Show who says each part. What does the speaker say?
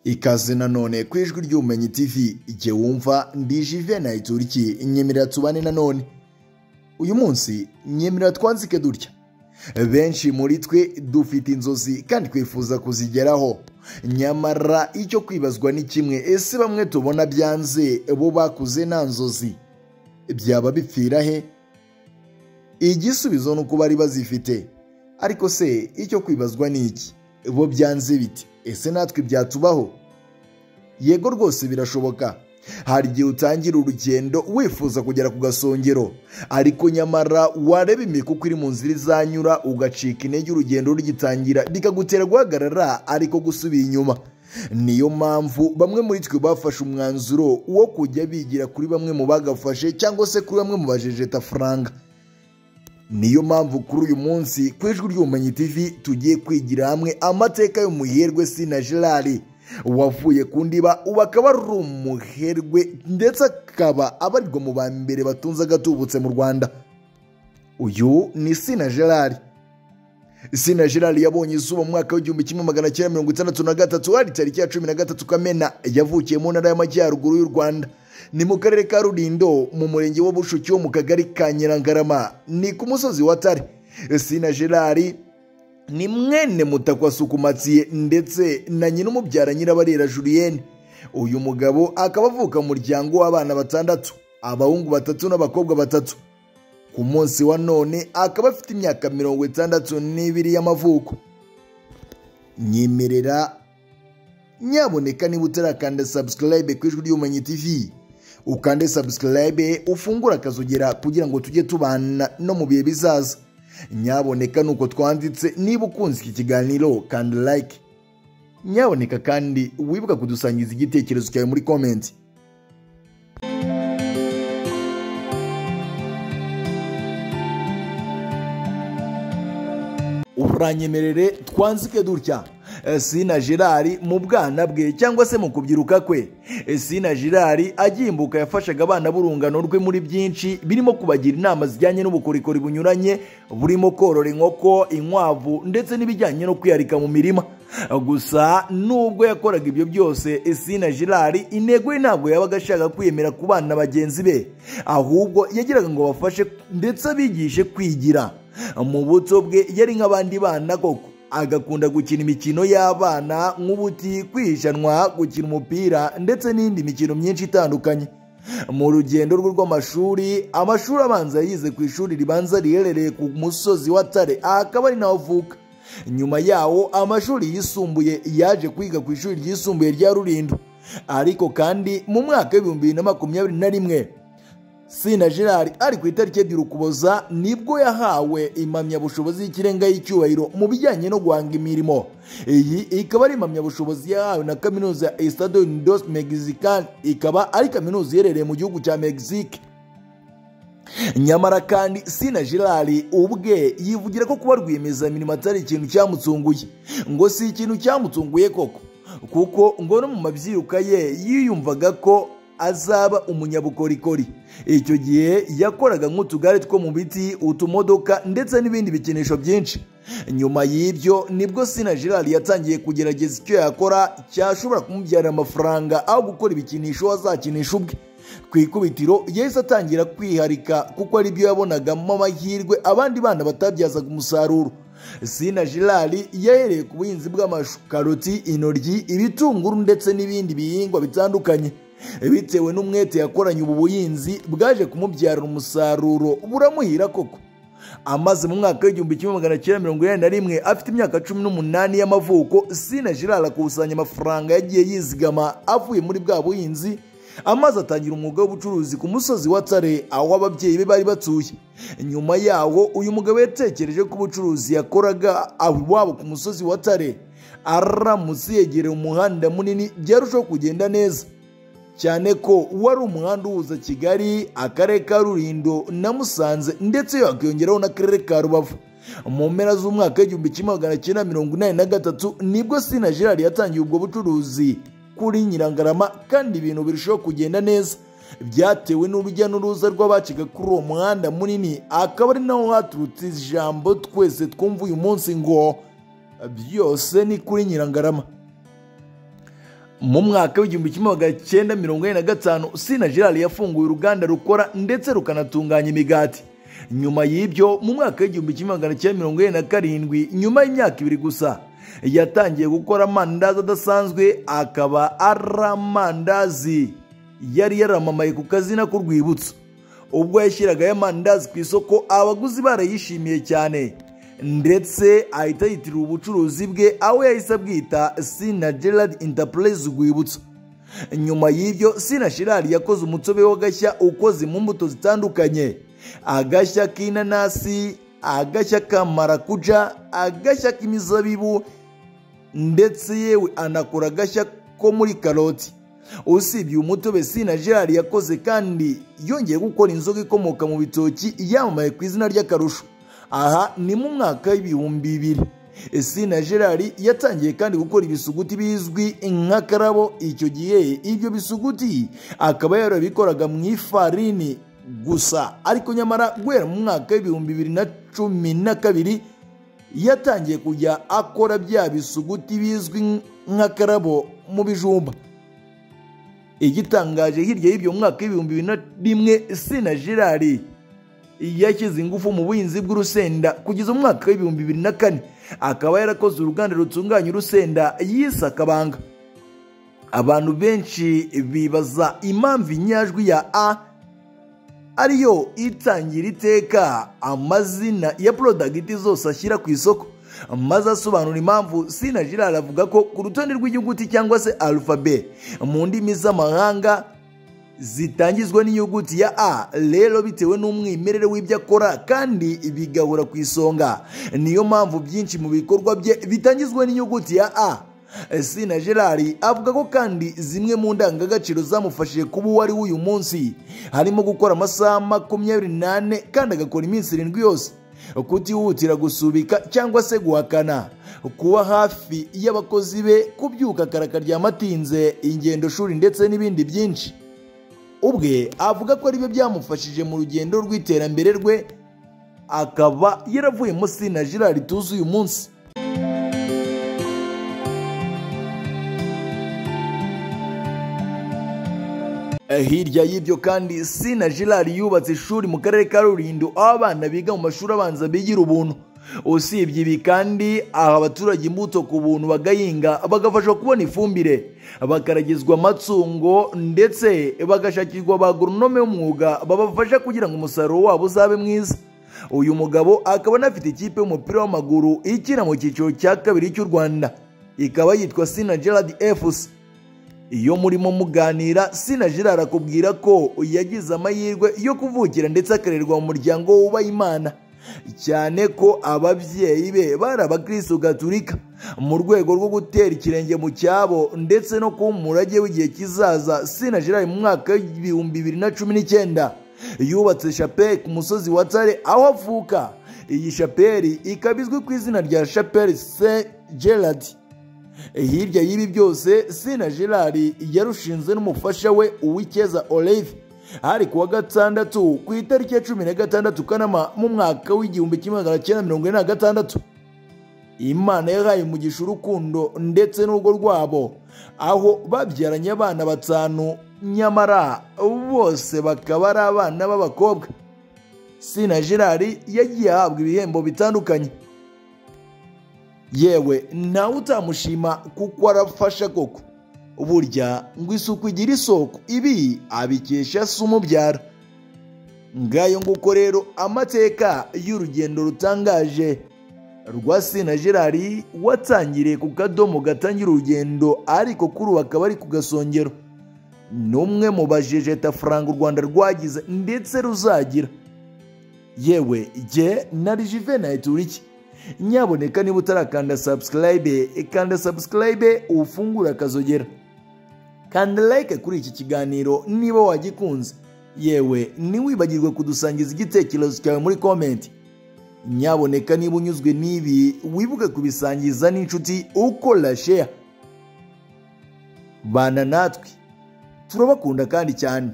Speaker 1: Ikaze nanone ku ijwi ry'ubumenyi TV igihe wumva ndi Juvenal Turiki nyemerera tubane nanone. Uyu munsi nyemerera twanzike dutya. Benshi muri twe dufite inzozi kandi twifuza kuzigeraho. Nyamara icyo kwibazwa ni kimwe, ese bamwe tubona byanze bo bakuze nta nzozi byaba bipfira he? Igisubizo nuko bari bazifite. Ariko se icyo kwibazwa ni iki? Bo byanze biti? Ese natwe byatubaho? Yego rwose birashoboka. Hari igihe utangira urugendo wifuza kugera ku gasongero, ariko nyamara wareba imikuku iri mu nzira izanyura ugacika intege, urugendo rugitangira bikagutera guhagarara ariko gusubira inyuma. Niyo mpamvu bamwe muri twe bafashe umwanzuro wo kujya bigira kuri bamwe mu bagafashe cyangwa se kuri bamwe mu bajejeta faranga. Niyo mpamvu kuri uyu munsi ku ijwi ry'ubumenyi TV tugiye kwigira hamwe amateka y'umuherwe Sina Gerard wavuye ku ndiba ubu akaba ari umuherwe ndetse akaba abarirwa mu ba mbere batunze agatubutse mu Rwanda. Uyu ni Sina Gerard. Sina Gerard yabonye izuba mu mwaka w'1963 ari tariki ya 13 Kamena. Yavukiye mu ntara y'Amajyaruguru y'u Rwanda, ni mu karere ka Rulindo mu murenge wa Bushuki wo mu kagari ka Nyirangarama, ni ku musozi wa Tare. Sina Gerard ni mwene Mutakwasuku Mathieu ndetse na nyina umubyara Nyirabarera Julienne. Uyu mugabo akaba avuka mu muryango w'abana 6, abahungu 3 n'abakobwa 3. Ku munsi wa none akaba afite imyaka 62 y'amavuko. Nyemerera nyaboneka niba utarakanda subscribe ku ijwi ry'ubumenyi TV, ukande subscribe ufungura akazogera kugira ngo tujye tubana no mu bihe bizaza. Nyaboneka nuko twanditse, niba ukunze iki kiganiro kandi like. Nyaboneka kandi wibuka kudusangiza igitekerezo cyawe muri comment. Uranyemerere twanzike dutya. Sina Gerard mu bwana bwe cyangwa se mu kubyiruka kwe, Sina Gerard agimbuka yafashaga abana b'urungano rwe muri byinshi birimo kubagira inama zijyanye n'ubukorikori bunyuranye, burimo korora inkoko, inkwavu ndetse n'ibijyanye no kwiyarika mu mirima. Gusa nubwo yakoraga ibyo byose, Sina Gerard intego ye ntabwo yabaga ashaka kwiyemera ku bana bagenzi be, ahubwo yagiraga ngo bafashe ndetse abigishe kwigira. Mu buto bwe yari nk'abandi bana koko, agakunda gukina imikino y'abana nk'ubuti, kwishanwa, gukina umupira ndetse n'indi mikino myinshi itandukanye. Mu rugendo rwe rw'amashuri, amashuri abanza yize ku ishuri ribanza riherereye ku musozi wa Tare, akaba ari naho avuka. Nyuma yawo amashuri yisumbuye yaje kwiga ku ishuri ryisumbuye rya Rulindo. Ariko kandi mu mwaka w'2021 Sina Gerard ari ku itariki ya Ukuboza nibwo yahawe impamyabushobozi y'ikirenga y'icyubahiro mu bijyanye no guhanga imirimo. Iyi ikaba ari impamyabushobozi yahawe na kaminuza ya Estado Unidos Mexican, ikaba ari kaminuza iherereye mu gihugu cya Mexique. Nyamara kandi Sina Gerard ubwe yivugira ko kuba rwiyemezamirimo atari ikintu cyamutsunguye. Ngo si ikintu cyamutsunguye koko, kuko ngo no mu mabyiruka ye yiyumvaga ko azaba umunyabukorikori. Icyo gihe yakoraga nk'utugare two mu biti, utumodoka ndetse n'ibindi bikinisho byinshi. Nyuma y'ibyo nibwo Sina Gerard yatangiye kugerageza icyo yakora cyashobora kumubyarira amafaranga aho gukora ibikinisho azakinisha ubwe. Ku ikubitiro yahise atangira kwiharika kuko ari byo yabonagamo amahirwe abandi bana batabyazaga umusaruro. Sina Gerard yahereye ku buhinzi bw'amashu, karoti, intoryi, ibitunguru ndetse n'ibindi bihingwa bitandukanye. Bitewe n'umwete yakoranye, ubu buhinzi bwaje kumubyarira umusaruro buramuhira koko. Amaze mu mwaka w'1981 afite imyaka 18 y'amavuko, Sina Gerard akusanya amafaranga yagiye yizigama avuye muri bwa buhinzi, amaze atangira umwuga w'ubucuruzi ku musozi wa Tare aho ababyeyi be bari batuye. Nyuma yawo uyu mugabo yatekereje ko ubucuruzi yakoraga iwabo ku musozi wa Tare aramutse yegereye umuhanda munini byarushaho kugenda neza, cyane ko wari umuhanda uhuza Kigali, akarere ka Rulindo na Musanze ndetse yakiyongeraho n'akarere ka Rubavu. Mu mpera z'umwaka w'1983 nibwo Sina Gerard yatangiye ubwo bucuruzi kuri Nyirangarama, kandi ibintu birushaho kugenda neza byatewe n'urujya n'uruza rw'abaciga kuri uwo muhanda munini. Akaba ari naho haturutse ijambo twese twumva uyu munsi ngo byose ni kuri Nyirangarama. mu mwaka w'igihumbi kimwe magana cyenda mirongo ine na gatanu Sina Gerard yafunguye uruganda rukora ndetse rukanatunganya imigati. Nyuma y'ibyo mu mwaka w'igihumbi kimwe magana cyenda mirongo ine na karindwi, nyuma y'imyaka 2 gusa, yatangiye gukora amandazi adasanzwe, akaba ari amandazi yari yaramamaye ku kazina k'urwibutso. Ubwo yashyiraga aya mandazi ku isoko, abaguzi barayishimiye cyane ndetse ahita yitirira ubucuruzi bwe, aho yahise abwita Sina Gerard Enterprise Rwibutso. Nyuma y'ibyo Sina Gerard yakoze umutobe w'agashya ukoze mu mbuto zitandukanye: agashya k'inanasi, agashya ka marakuja, agashya k'imizabibu ndetse yewe anakora agashya ko muri karoti. Usibye umutobe, Sina Gerard yakoze kandi yongeye gukora inzoga ikomoka mu bitoki yamamaye ku izina ry'akarusho. Aha ni mu mwaka w'ibihumbi 2000. Sina Gerard yatangiye kandi gukora ibisuguti bizwi nka Karabo. Icyo gihe ibyo bisuguti akaba yarabikoraga mu ifarini gusa, ariko nyamara guhera mu mwaka w'ibihumbi 2012 yatangiye kujya akora bya bisuguti bizwi nka Karabo mu bijumba. Igitangaje, hirya y'ibyo mwaka w'ibihumbi 2001 Sina Gerard yashyize ingufu mu buhinzi bw'urusenda kugeza mu mwaka w'ibihumbi 2004. Akaba yarakoze uruganda rutunganya urusenda yise Akabanga. Abantu benshi bibaza impamvu inyajwi ya A ariyo itangira iteka amazina ya product zose ashyira ku isoko, maze asobanura impamvu. Sina Gerard avuga ko ku rutonde rw'inyuguti cyangwa se alphabet mu ndimi z'amahanga zitangizwa n'inyuguti ya A, rero bitewe n'umwimerere w'ibyo akora kandi bigahura ku isonga, niyo mpamvu byinshi mu bikorwa bye bitangizwa n'inyuguti ya A. Sina Gerard avuga ko kandi zimwe mu ndangagaciro zamufashije kuba uwo ari w'uyu munsi harimo gukora amasaha 24 kandi agakora iminsi 7 yose, kutihutira gusubika cyangwa se guhakana, kuba hafi y'abakozi be, kubyuka kare akaryama atinze, ingendo shuri ndetse n'ibindi byinshi. Ubwe avuga ko aribyo byamufashije mu rugendo rw'iterambere rwe, akaba yaravuyemo Sina Gerard tuzi uyu munsi. Hirya y'ibyo kandi Sina Gerard yubatse ishuri mu karere ka Rulindo aho abana biga mu mashuri abanza bigira ubuntu. Usibye ibi kandi aha abaturage imbuto ku buntu bagahinga, bagafashwa kubona ifumbire, bakaragizwa amatungo ndetse bagashakirwa ba agronome y'umwuga babafasha kugira ngo umusaruro wabo uzabe mwiza. Uyu mugabo akaba anafite ikipe y'umupira w'amaguru ikina mu cyiciro cya 2 cy'u Rwanda, ikaba yitwa Sina Gerard FC. Iyo murimo muganira, Sina Gerard akubwira ko yagize amahirwe yo kuvukira ndetse akarerwa mu muryango wubaha Imana, cyane ko ababyeyi be bari abakristo gatolika. Mu rwego rwo gutera ikirenge mu cyabo ndetse no kuba umurage w'igihe kizaza, Sina Gerard mu mwaka w'ibihumbi 2019 yubatse chapelle ku musozi wa Tare aho avuka. Iyi chapelle ikaba izwi ku izina rya Chapelle Saint Gerard. Hirya y'ibi byose, Sina Gerard yarushinze n'umufasha we Uwikeza Olive hari kuwa gatandatu ku itariki ya 16 Kanama mu mwaka w'igihumbi kimwe magana cyenda mirongo ine na gatandatu. Imana yahaye umugisha urukundo ndetse n'urugo rwabo, aho babyaranye abana 5, nyamara bose bakaba ari abana b'abakobwa. Sina Gerard yagiye ahabwa ibihembo bitandukanye, yewe nawe utamushima kuko arafasha koko. Burya ngo isuku igira isoko, ibi abikesha se umubyara. Ngayo nguko rero amateka y'urugendo rutangaje rwa Sina Gerard watangiriye ku kadomo gatangira urugendo, ariko kuri ubu akaba ari ku gasongero. N'umwe mu bajejeta faranga u Rwanda rwagize ndetse ruzagira. Yewe jye nari Juvenal Turiki. Nyaboneka niba utarakanda subscribe, kanda subscribe ufungura akazogera, kanda like kuri iki kiganiro niba wagikunze. Yewe ntiwibagirwe kudusangiza igitekerezo cyawe muri comment. Nyaboneka niba unyuzwe n'ibi wibuke kubisangiza n'inshuti ukora share. Bana natwe turabakunda kandi cyane.